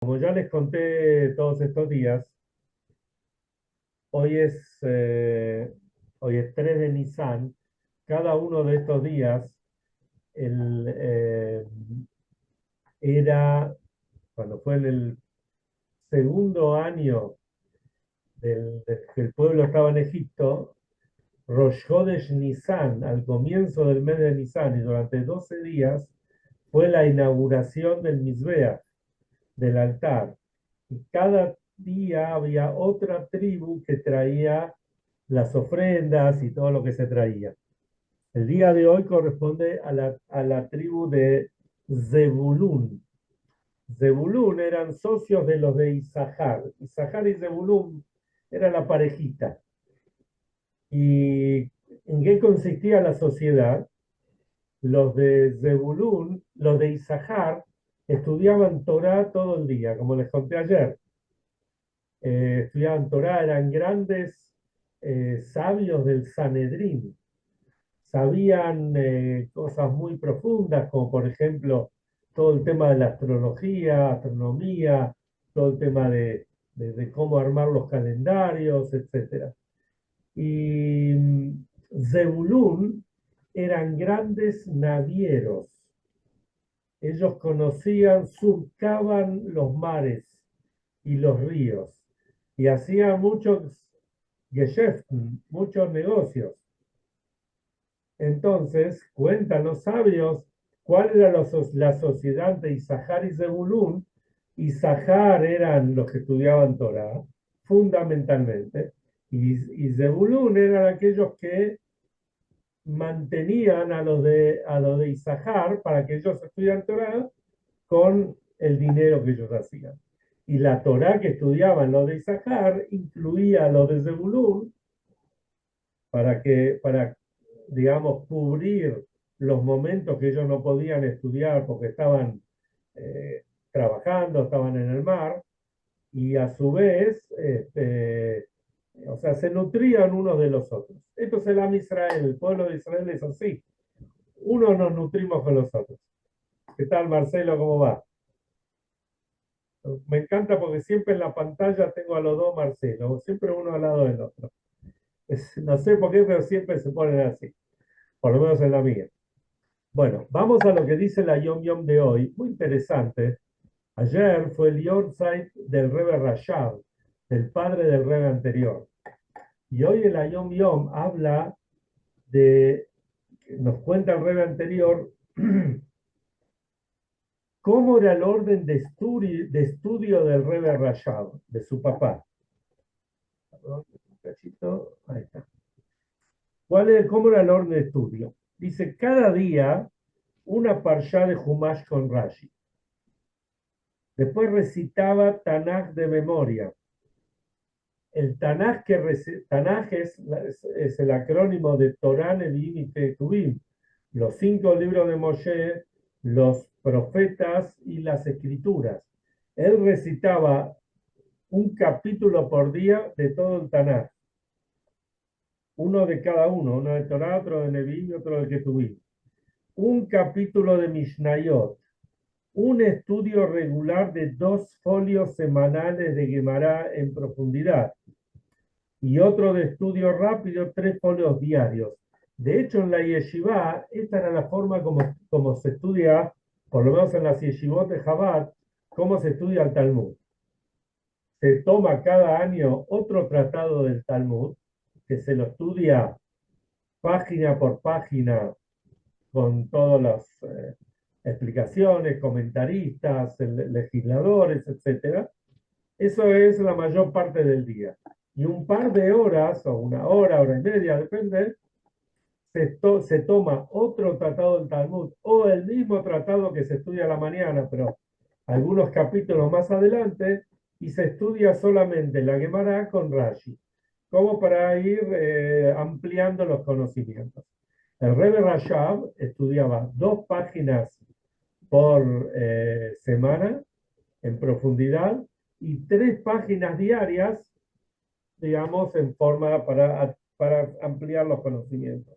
Como ya les conté todos estos días, hoy es, eh, hoy es 3 de Nisan. Cada uno de estos días el, era, cuando fue en el segundo año de que el pueblo estaba en Egipto, Rosh Chodesh Nisan, al comienzo del mes de Nisan, y durante 12 días fue la inauguración del Mizbeach, del altar. Y cada día había otra tribu que traía las ofrendas y todo lo que se traía. El día de hoy corresponde a la tribu de Zebulún. Zebulún eran socios de los de Isahar. Isahar y Zebulún era la parejita. ¿Y en qué consistía la sociedad? Los de Zebulún, los de Isahar, estudiaban Torah todo el día, como les conté ayer. Estudiaban Torah, eran grandes sabios del Sanedrín, sabían cosas muy profundas, como por ejemplo todo el tema de la astrología, astronomía, todo el tema de cómo armar los calendarios, etcétera. Y Zebulún eran grandes navieros. Ellos conocían, surcaban los mares y los ríos y hacían muchos Geschäften, muchos negocios. Entonces, cuentan los sabios cuál era la sociedad de Isahar y Zebulún. Isahar eran los que estudiaban Torah, fundamentalmente, y Zebulún eran aquellos que mantenían a los de Isahar para que ellos estudiaran Torah con el dinero que ellos hacían. Y la Torah que estudiaban los de Isahar incluía a los de Zebulún para, digamos, cubrir los momentos que ellos no podían estudiar porque estaban trabajando, estaban en el mar, y a su vez, o sea, se nutrían unos de los otros. Esto es el Am Israel, el pueblo de Israel es así. Unos nos nutrimos con los otros. ¿Qué tal, Marcelo? ¿Cómo va? Me encanta porque siempre en la pantalla tengo a los dos Marcelo, siempre uno al lado del otro. No sé por qué, pero siempre se ponen así, por lo menos en la mía. Bueno, vamos a lo que dice la Yom Yom de hoy, muy interesante. Ayer fue el Yortzeit del Rebbe Rashab, del padre del Rebbe anterior. Y hoy en la Yom Yom habla de, nos cuenta el Rebbe anterior, cómo era el orden de estudio del Rebbe Rashab, de su papá. Perdón, un cachito, ahí está. ¿Cómo era el orden de estudio? Dice, cada día una parsha de Humash con Rashi. Después recitaba Tanaj de memoria. El Tanaj es el acrónimo de Torah, Nevi'im y Ketuvim, los 5 libros de Moshe, los profetas y las escrituras. Él recitaba un capítulo por día de todo el Tanaj, uno de cada uno de Torah, otro de Nevi'im y otro de Ketuvim. Un capítulo de Mishnayot, un estudio regular de 2 folios semanales de Gemara en profundidad y otro de estudio rápido, 3 folios diarios. De hecho, en la yeshiva, esta era la forma como se estudia, por lo menos en las yeshivot de Chabad, cómo se estudia el Talmud. Se toma cada año otro tratado del Talmud, que se lo estudia página por página, con todas las explicaciones, comentaristas, legisladores, etcétera. Eso es la mayor parte del día. Y un par de horas, o una hora, hora y media, depende, se toma otro tratado del Talmud, o el mismo tratado que se estudia a la mañana, pero algunos capítulos más adelante, y se estudia solamente la Gemara con Rashi, como para ir ampliando los conocimientos. El Rebbe Rashab estudiaba 2 páginas por semana en profundidad y 3 páginas diarias, digamos, en forma para ampliar los conocimientos.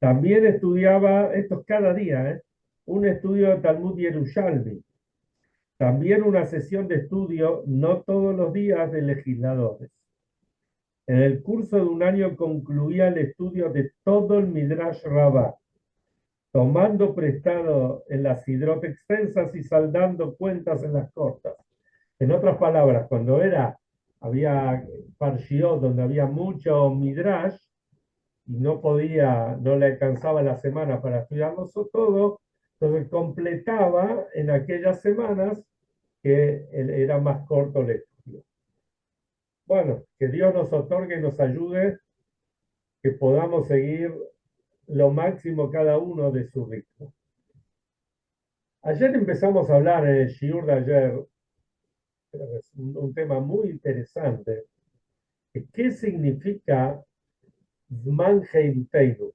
También estudiaba, esto es cada día, un estudio de Talmud Yerushalmi. También una sesión de estudio, no todos los días, de legisladores. En el curso de un año concluía el estudio de todo el Midrash Rabbah, tomando prestado en las hidrot extensas y saldando cuentas en las cortas. En otras palabras, cuando había parshiot donde había mucho Midrash y no le alcanzaba la semana para estudiarlo todo, entonces completaba en aquellas semanas que era más corto el estudio. Bueno, que Dios nos otorgue y nos ayude, que podamos seguir lo máximo cada uno de su ritmo. Ayer empezamos a hablar en el Shiur de ayer, es un tema muy interesante, ¿qué significa Zman Heiluteilu?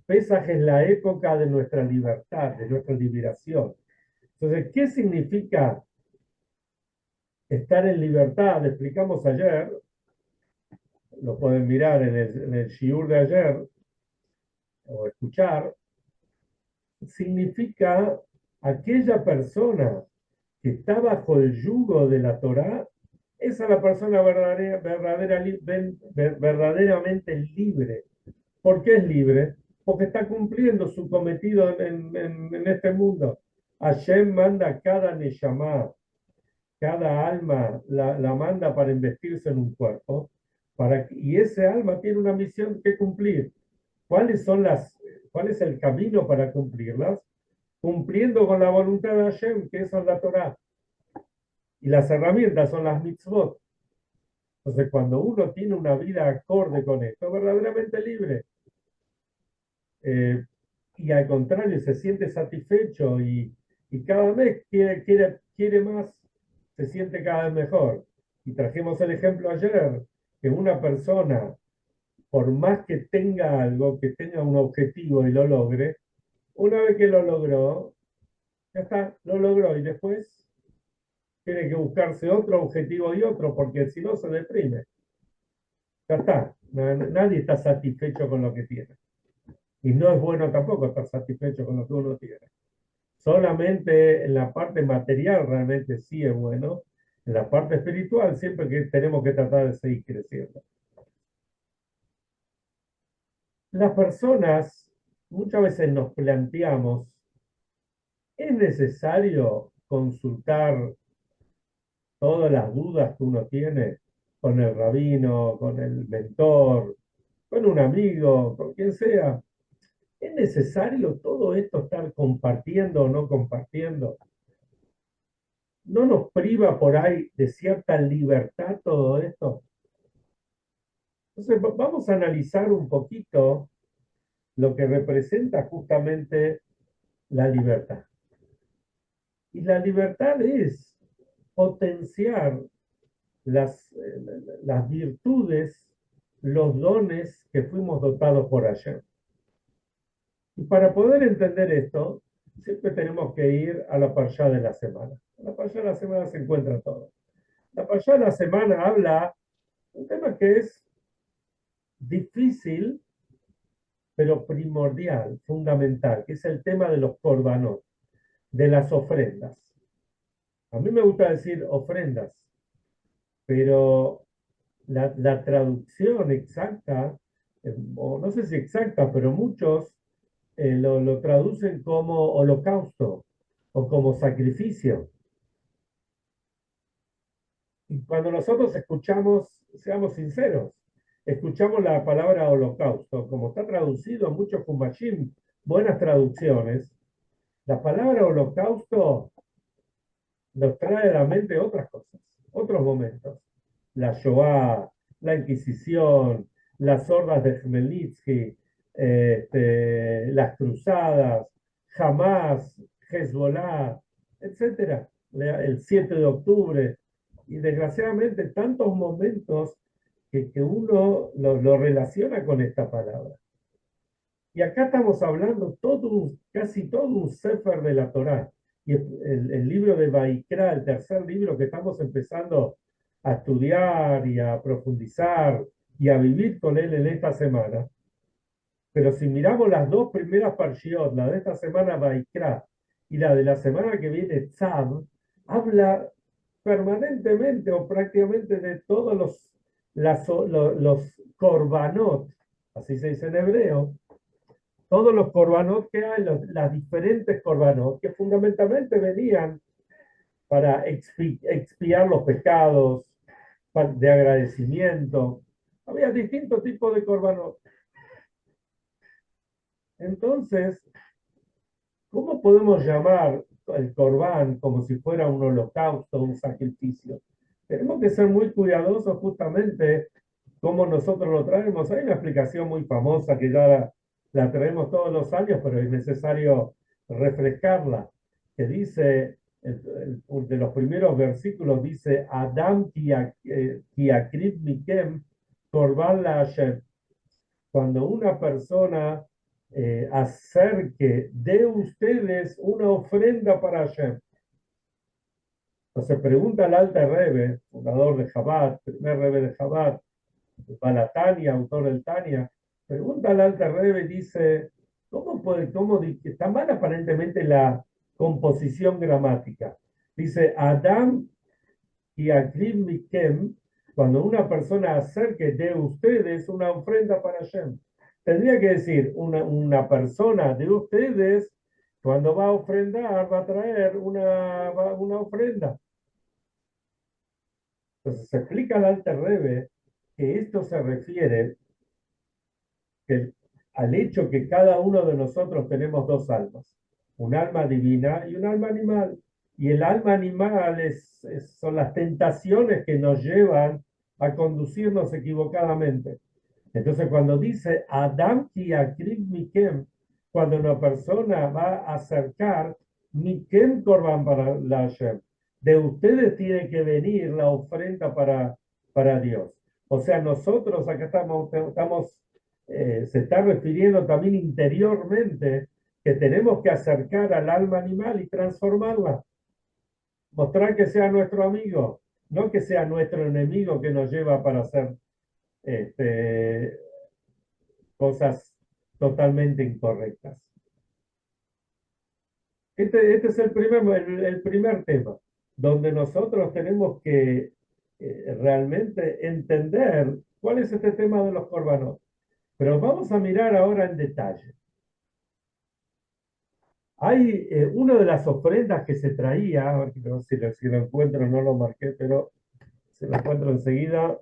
Pesaj es la época de nuestra libertad, de nuestra liberación. Entonces, ¿qué significa estar en libertad? Explicamos ayer, lo pueden mirar en el Shiur de ayer, o escuchar, significa aquella persona que está bajo el yugo de la Torá, esa es la persona verdaderamente libre. ¿Por qué es libre? Porque está cumpliendo su cometido en este mundo. Hashem manda cada neshama, cada alma la manda para investirse en un cuerpo, y ese alma tiene una misión que cumplir. ¿Cuál es el camino para cumplirlas? Cumpliendo con la voluntad de Hashem, que eso es la Torah. Y las herramientas son las mitzvot. Entonces, cuando uno tiene una vida acorde con esto, verdaderamente libre. Y al contrario, se siente satisfecho y cada vez quiere más, se siente cada vez mejor. Y trajimos el ejemplo ayer, que una persona, por más que tenga algo, que tenga un objetivo y lo logre, una vez que lo logró, ya está, lo logró y después tiene que buscarse otro objetivo y otro, porque si no se deprime. Ya está, nadie está satisfecho con lo que tiene. Y no es bueno tampoco estar satisfecho con lo que uno tiene. Solamente en la parte material realmente sí es bueno. En la parte espiritual siempre que tenemos que tratar de seguir creciendo. Las personas muchas veces nos planteamos, ¿es necesario consultar todas las dudas que uno tiene con el rabino, con el mentor, con un amigo, con quien sea? ¿Es necesario todo esto estar compartiendo o no compartiendo? ¿No nos priva por ahí de cierta libertad todo esto? Entonces, vamos a analizar un poquito lo que representa justamente la libertad. Y la libertad es potenciar las virtudes, los dones que fuimos dotados por ayer. Y para poder entender esto, siempre tenemos que ir a la parashá de la semana. En la parashá de la semana se encuentra todo. La parashá de la semana habla un tema que es difícil, pero primordial, fundamental, que es el tema de los korbanot, de las ofrendas. A mí me gusta decir ofrendas, pero la traducción exacta, o no sé si exacta, pero muchos lo traducen como holocausto o como sacrificio. Y cuando nosotros escuchamos, seamos sinceros, escuchamos la palabra holocausto, como está traducido en muchos Humashim, buenas traducciones, la palabra holocausto nos trae a la mente otras cosas, otros momentos. La Shoah, la Inquisición, las hordas de Khmelnytsky, las cruzadas, Hamas, Hezbollah, etcétera, el 7 de octubre, y desgraciadamente tantos momentos que uno lo relaciona con esta palabra. Y acá estamos hablando casi todo un sefer de la Torá. Y el libro de Vaikra, el tercer libro que estamos empezando a estudiar y a profundizar y a vivir con él en esta semana. Pero si miramos las dos primeras parshiot, la de esta semana Vaikra y la de la semana que viene Tzav, habla permanentemente o prácticamente de todos los korbanot, así se dice en hebreo, todos los korbanot que hay, las diferentes korbanot, que fundamentalmente venían para expiar los pecados, de agradecimiento. Había distintos tipos de korbanot. Entonces, ¿cómo podemos llamar el corbán como si fuera un holocausto, un sacrificio? Tenemos que ser muy cuidadosos justamente cómo nosotros lo traemos. Hay una explicación muy famosa que ya la traemos todos los años, pero es necesario refrescarla, que dice, de los primeros versículos dice, Adam ki akrib mikem korban la Hashem. Cuando una persona acerque de ustedes una ofrenda para Hashem. Entonces pregunta al Alter Rebbe, fundador de Chabad, primer Rebbe de Chabad, Balatania, autor del Tania, pregunta al Alter Rebbe y dice, está mal aparentemente la composición gramática. Dice, Adam y Akrib Mikem, cuando una persona acerque de ustedes una ofrenda para Hashem. Tendría que decir, una persona de ustedes, cuando va a ofrendar, va a traer una ofrenda. Entonces se explica al Alter Rebbe que esto se refiere al hecho que cada uno de nosotros tenemos dos almas, un alma divina y un alma animal. Y el alma animal son las tentaciones que nos llevan a conducirnos equivocadamente. Entonces, cuando dice Adam ki akrib mikem, cuando una persona va a acercar mikem korban para la Hashem, de ustedes tiene que venir la ofrenda para Dios. O sea, nosotros acá se está refiriendo también interiormente que tenemos que acercar al alma animal y transformarla, mostrar que sea nuestro amigo, no que sea nuestro enemigo que nos lleva para hacer este, cosas totalmente incorrectas. Este es el primer tema, donde nosotros tenemos que realmente entender cuál es este tema de los corbanos. Pero vamos a mirar ahora en detalle. Hay una de las ofrendas que se traía, a ver si lo encuentro, no lo marqué, pero si lo encuentro enseguida,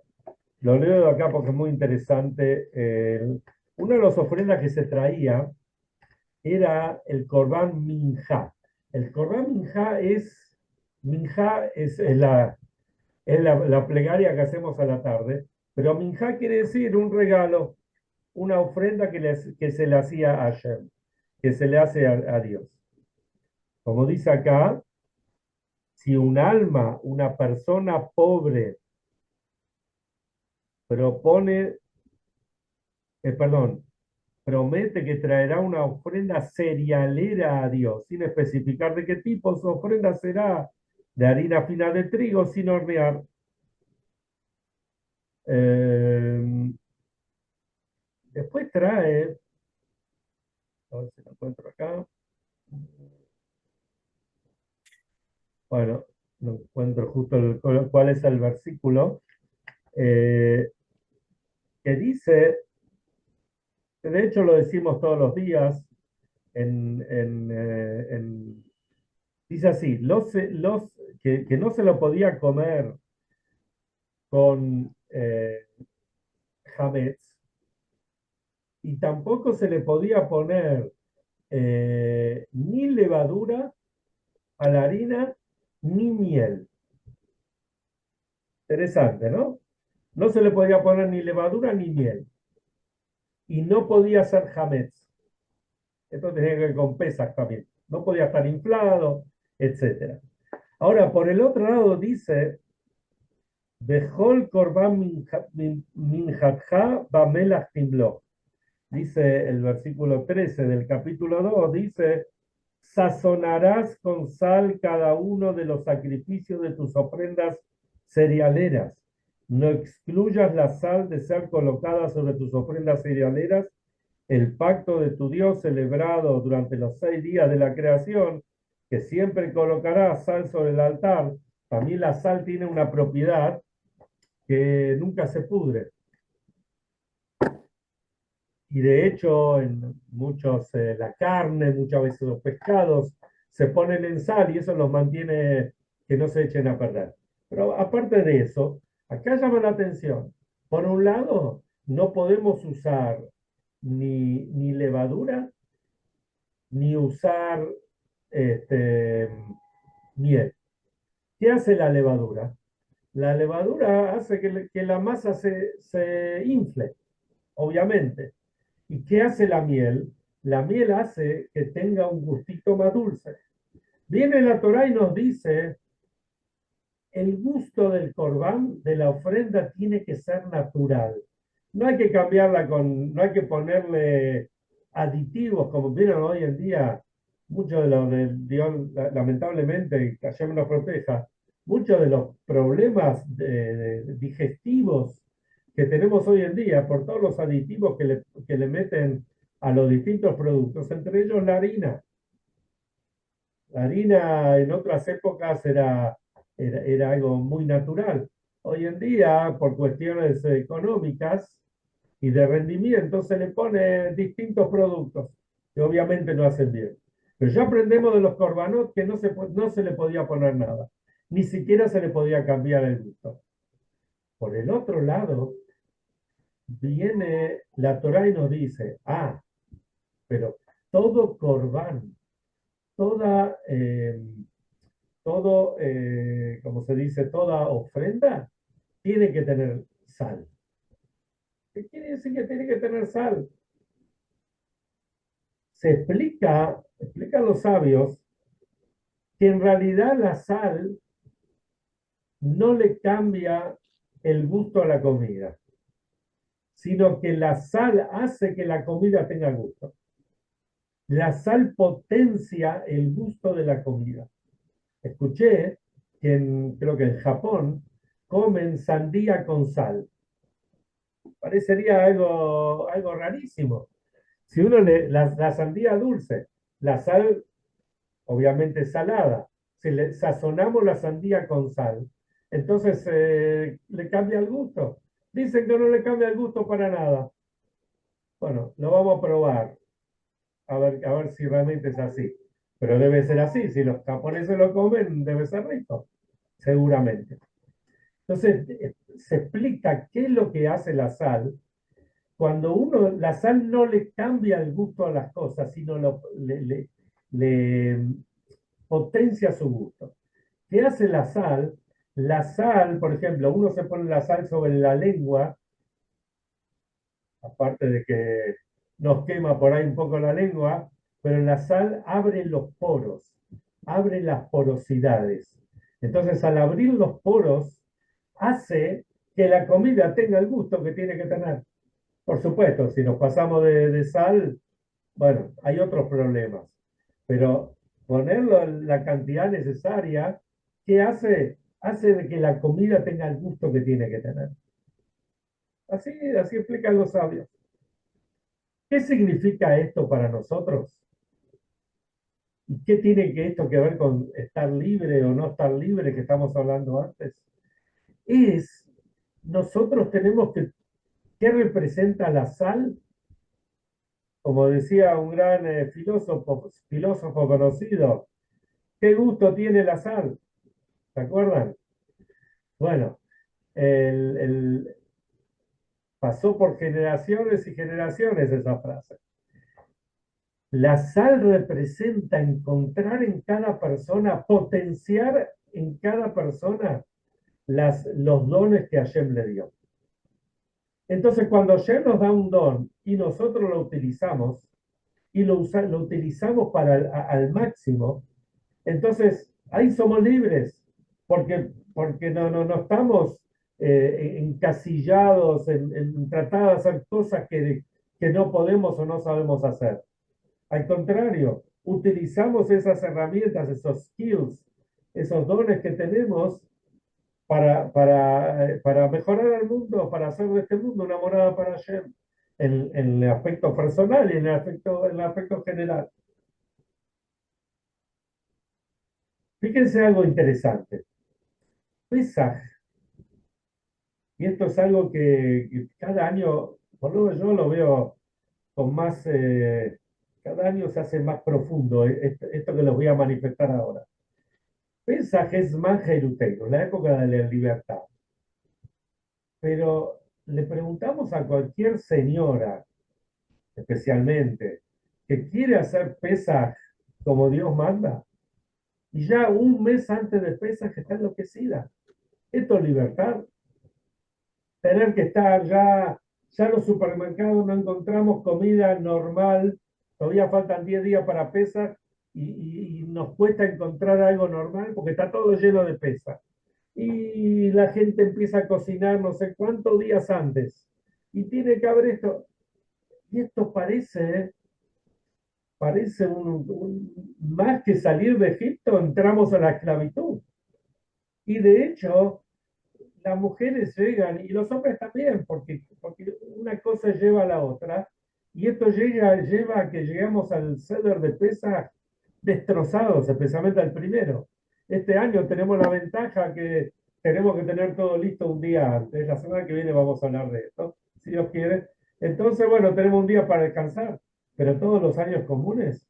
lo leo de acá porque es muy interesante. Una de las ofrendas que se traía era el Corbán Minjá. El Corbán Minjá es la plegaria que hacemos a la tarde, pero Minjá quiere decir un regalo, una ofrenda que se le hacía a Hashem, que se le hace a Dios. Como dice acá, si un alma, una persona pobre, propone, perdón, promete que traerá una ofrenda cerealera a Dios, sin especificar de qué tipo, su ofrenda será de harina fina de trigo sin hornear. Eh, Después trae, a ver si lo encuentro acá. Bueno, no encuentro justo cuál es el versículo, eh, que dice, de hecho lo decimos todos los días, dice así, que no se lo podía comer con hametz y tampoco se le podía poner ni levadura a la harina ni miel. Interesante, ¿no? No se le podía poner ni levadura ni miel. Y no podía ser hametz. Esto tenía que ver con pesas también. No podía estar inflado, etc. Ahora, por el otro lado dice, Behol korban minjatja bamelach timlo. Dice el versículo 13 del capítulo 2, dice, sazonarás con sal cada uno de los sacrificios de tus ofrendas cerealeras. No excluyas la sal de ser colocada sobre tus ofrendas cerealeras. El pacto de tu Dios celebrado durante los 6 días de la creación, que siempre colocará sal sobre el altar. También la sal tiene una propiedad que nunca se pudre. Y de hecho, en muchos, la carne, muchas veces los pescados, se ponen en sal y eso los mantiene que no se echen a perder. Pero aparte de eso, acá llama la atención. Por un lado, no podemos usar ni levadura, ni usar este, miel. ¿Qué hace la levadura? La levadura hace que la masa se infle, obviamente. ¿Y qué hace la miel? La miel hace que tenga un gustito más dulce. Viene la Torá y nos dice, el gusto del corbán, de la ofrenda, tiene que ser natural. No hay que cambiarla no hay que ponerle aditivos, como vieron hoy en día, muchos de los, Dios, lamentablemente, que Hashem nos proteja, muchos de los problemas digestivos que tenemos hoy en día por todos los aditivos que le meten a los distintos productos, entre ellos la harina. La harina en otras épocas era algo muy natural. Hoy en día, por cuestiones económicas y de rendimiento, se le pone distintos productos que obviamente no hacen bien. Pero ya aprendemos de los corbanot que no se le podía poner nada, ni siquiera se le podía cambiar el gusto. Por el otro lado, viene la Torá y nos dice, pero todo corbán, toda, como se dice, toda ofrenda tiene que tener sal. ¿Qué quiere decir que tiene que tener sal? Explican los sabios, que en realidad la sal no le cambia el gusto a la comida, sino que la sal hace que la comida tenga gusto. La sal potencia el gusto de la comida. Escuché que creo que en Japón comen sandía con sal. Parecería algo rarísimo. Si uno la sandía dulce, la sal obviamente salada, si le sazonamos la sandía con sal, entonces le cambia el gusto. Dicen que no le cambia el gusto para nada. Bueno, lo vamos a probar, a ver si realmente es así. Pero debe ser así, si los japoneses lo comen, debe ser rico, seguramente. Entonces, se explica qué es lo que hace la sal. Cuando la sal no le cambia el gusto a las cosas, sino le potencia su gusto. ¿Qué hace la sal? La sal, por ejemplo, uno se pone la sal sobre la lengua, aparte de que nos quema por ahí un poco la lengua, pero la sal abre los poros, abre las porosidades. Entonces, al abrir los poros, hace que la comida tenga el gusto que tiene que tener. Por supuesto, si nos pasamos de sal, bueno, hay otros problemas, pero ponerlo en la cantidad necesaria, ¿qué hace? Hace de que la comida tenga el gusto que tiene que tener. Así explican los sabios. ¿Qué significa esto para nosotros? ¿Y qué tiene esto que ver con estar libre o no estar libre que estamos hablando antes? Nosotros tenemos ¿qué representa la sal? Como decía un gran filósofo conocido, ¿qué gusto tiene la sal? ¿Se acuerdan? Bueno, pasó por generaciones y generaciones esa frase. La sal representa encontrar en cada persona, potenciar en cada persona los dones que Hashem le dio. Entonces, cuando Hashem nos da un don y nosotros lo utilizamos, y lo utilizamos al máximo, entonces ahí somos libres, porque no estamos encasillados en tratar de hacer cosas que no podemos o no sabemos hacer. Al contrario, utilizamos esas herramientas, esos skills, esos dones que tenemos para mejorar el mundo, para hacer de este mundo una morada para Hashem, en el aspecto personal y en el aspecto general. Fíjense algo interesante. Pesaj, y esto es algo que cada año, por lo menos yo lo veo con más, cada año se hace más profundo esto que les voy a manifestar ahora. Pesaj es Manjeruteno, la época de la libertad. Pero le preguntamos a cualquier señora, especialmente, que quiere hacer Pesaj como Dios manda, y ya un mes antes de Pesaj está enloquecida. Esto es libertad. Tener que estar ya en los supermercados no encontramos comida normal, todavía faltan 10 días para Pesaj y nos cuesta encontrar algo normal porque está todo lleno de Pesaj. Y la gente empieza a cocinar no sé cuántos días antes. Y tiene que haber esto. Y esto parece más que salir de Egipto, entramos a la esclavitud. Y de hecho, las mujeres llegan, y los hombres también, porque una cosa lleva a la otra, y esto lleva a que llegamos al ceder de Pesaj destrozados, especialmente al primero. Este año tenemos la ventaja que tenemos que tener todo listo un día antes. La semana que viene vamos a hablar de esto, si Dios quiere. Entonces, bueno, tenemos un día para descansar, pero todos los años comunes,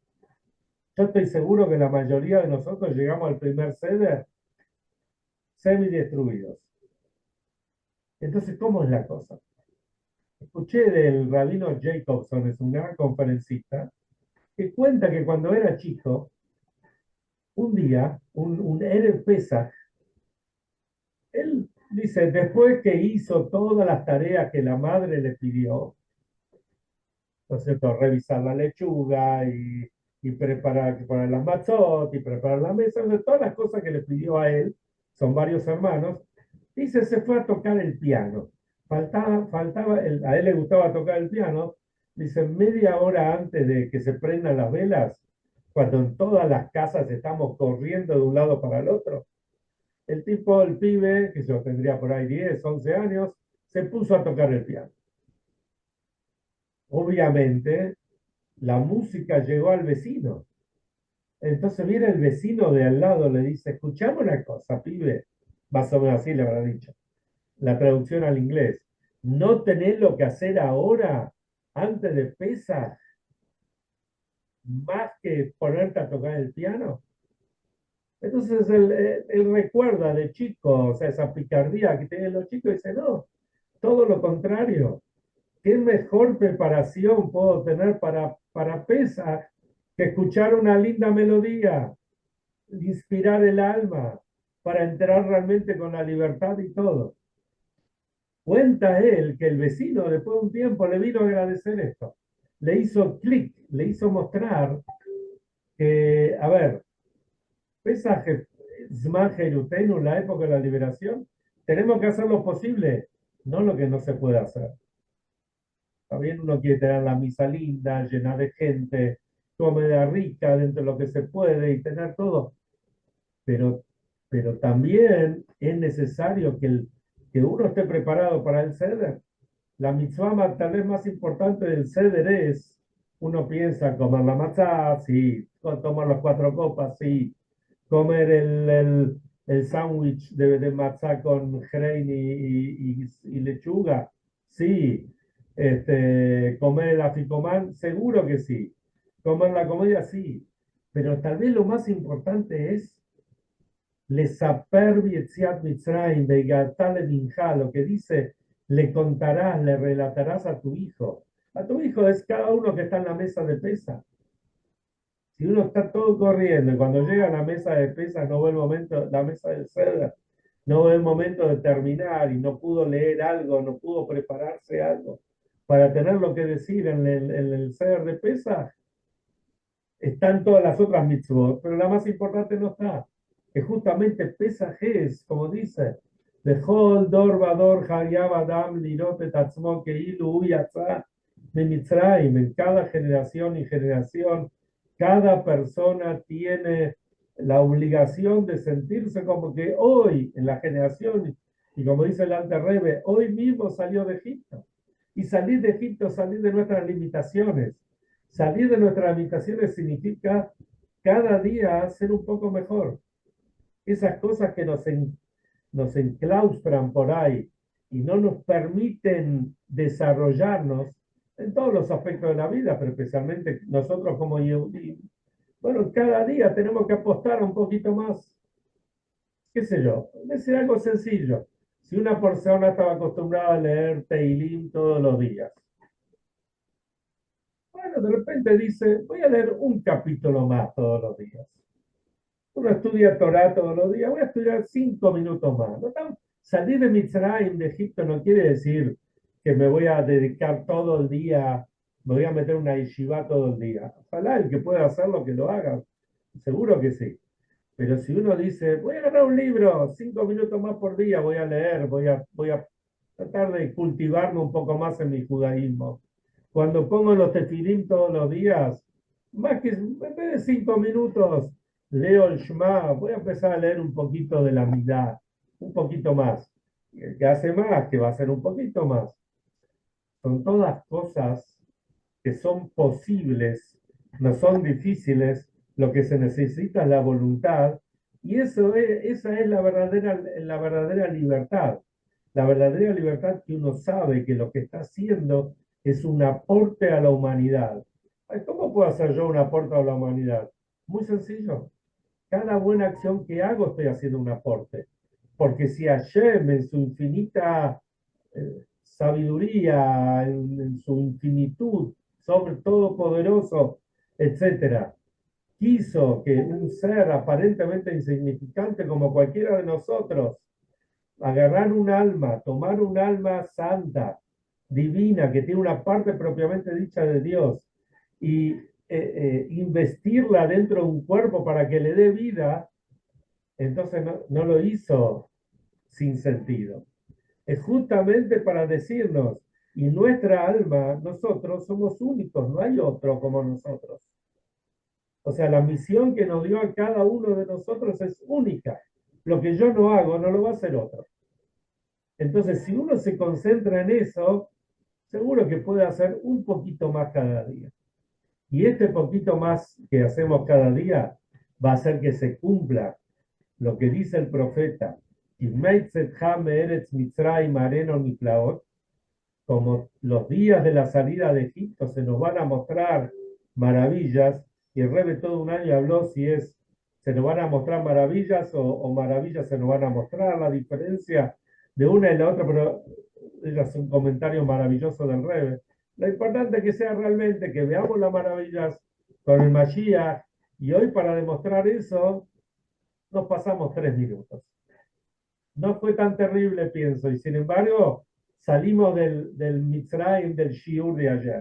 yo estoy seguro que la mayoría de nosotros llegamos al primer ceder semi-destruidos. Entonces, ¿cómo es la cosa? Escuché del rabino Jacobson, es un gran conferencista, que cuenta que cuando era chico, un día, un Erev Pesach, él dice, después que hizo todas las tareas que la madre le pidió, ¿no es cierto? Revisar la lechuga y preparar las matzot y preparar la mesa, o sea, todas las cosas que le pidió a él, son varios hermanos, dice, se fue a tocar el piano. A él le gustaba tocar el piano, dice, media hora antes de que se prendan las velas, cuando en todas las casas estamos corriendo de un lado para el otro, el pibe, que yo tendría por ahí 10, 11 años, se puso a tocar el piano. Obviamente, la música llegó al vecino. Entonces viene el vecino de al lado, le dice, escuchame una cosa, pibe. Más o menos así le habrá dicho. La traducción al inglés. ¿No tenés lo que hacer ahora, antes de Pesaj, más que ponerte a tocar el piano? Entonces él recuerda de chico, o sea, esa picardía que tienen los chicos, y dice, no, todo lo contrario. ¿Qué mejor preparación puedo tener para Pesaj que escuchar una linda melodía, inspirar el alma, para entrar realmente con la libertad y todo? Cuenta él que el vecino después de un tiempo le vino a agradecer esto. Le hizo clic, le hizo mostrar que, a ver, Pesaj Zman Jerutenu, la época de la liberación, tenemos que hacer lo posible, no lo que no se puede hacer. También uno quiere tener la misa linda, llena de gente, comida rica dentro de lo que se puede y tener todo. Pero, pero también es necesario que uno esté preparado para el ceder. La mitzvah tal vez más importante del ceder es, uno piensa comer la matzah, sí, tomar las cuatro copas, sí, comer el sándwich de matzah con grein y lechuga, sí, comer el afikoman, seguro que sí, comer la comida, sí, pero tal vez lo más importante es Lesaper Yetziat Mitzrayim, Begatale Minja, lo que dice, le contarás, le relatarás a tu hijo. A tu hijo es cada uno que está en la mesa de pesa. Si uno está todo corriendo y cuando llega a la mesa de pesas no ve el momento, la mesa del ceder, no ve el momento de terminar y no pudo leer algo, no pudo prepararse algo para tener lo que decir en el ceder de pesas, están todas las otras mitzvot, pero la más importante no está, que justamente Pesaj es, como dice, Bechol dor vador hayab adam lirot et atzmo keilu hu yatsa de Mitzrayim. En cada generación y generación, cada persona tiene la obligación de sentirse como que hoy, en la generación, y como dice el Alter Rebbe, hoy mismo salió de Egipto. Y salir de Egipto, salir de nuestras limitaciones. Salir de nuestras limitaciones significa cada día ser un poco mejor. esas cosas que nos enclaustran por ahí y no nos permiten desarrollarnos en todos los aspectos de la vida, pero especialmente nosotros como Yehudim. Bueno, cada día tenemos que apostar un poquito más, qué sé yo, decir algo sencillo. Si una persona estaba acostumbrada a leer Teilim todos los días, bueno, de repente dice, voy a leer un capítulo más todos los días. Uno estudia Torah todos los días, voy a estudiar 5 minutos más. Salir de Mitzrayim, de Egipto, no quiere decir que me voy a dedicar todo el día, me voy a meter una yeshiva todo el día. Ojalá el que pueda hacerlo, que lo haga. Seguro que sí. Pero si uno dice, voy a agarrar un libro, 5 minutos más por día, voy a leer, voy a tratar de cultivarme un poco más en mi judaísmo. Cuando pongo los tefilim todos los días, más que en vez de 5 minutos, leo el Shema, voy a empezar a leer un poquito de la Milá, un poquito más. Y el que hace más, que va a hacer un poquito más. Son todas cosas que son posibles, no son difíciles, lo que se necesita es la voluntad, y esa es la verdadera libertad. La verdadera libertad que uno sabe que lo que está haciendo es un aporte a la humanidad. Ay, ¿cómo puedo hacer yo un aporte a la humanidad? Muy sencillo. Cada buena acción que hago estoy haciendo un aporte. Porque si Hashem en su infinita sabiduría, en su infinitud, sobre todo poderoso, etcétera, quiso que un ser aparentemente insignificante como cualquiera de nosotros, agarrar un alma, tomar un alma santa, divina, que tiene una parte propiamente dicha de Dios, y investirla dentro de un cuerpo para que le dé vida, entonces no lo hizo sin sentido. Es justamente para decirnos, y nuestra alma, nosotros somos únicos, no hay otro como nosotros. O sea, la misión que nos dio a cada uno de nosotros es única. Lo que yo no hago, no lo va a hacer otro. Entonces, si uno se concentra en eso, seguro que puede hacer un poquito más cada día. Y este poquito más que hacemos cada día va a hacer que se cumpla lo que dice el profeta. Como los días de la salida de Egipto se nos van a mostrar maravillas, y el Rebbe todo un año habló si se nos van a mostrar maravillas o maravillas se nos van a mostrar, la diferencia de una y la otra, pero es un comentario maravilloso del Rebbe. Lo importante es que sea realmente que veamos las maravillas con el Mashiach, y hoy para demostrar eso nos pasamos 3 minutos. No fue tan terrible, pienso, y sin embargo salimos del Mitzrayim, del Shiur de ayer.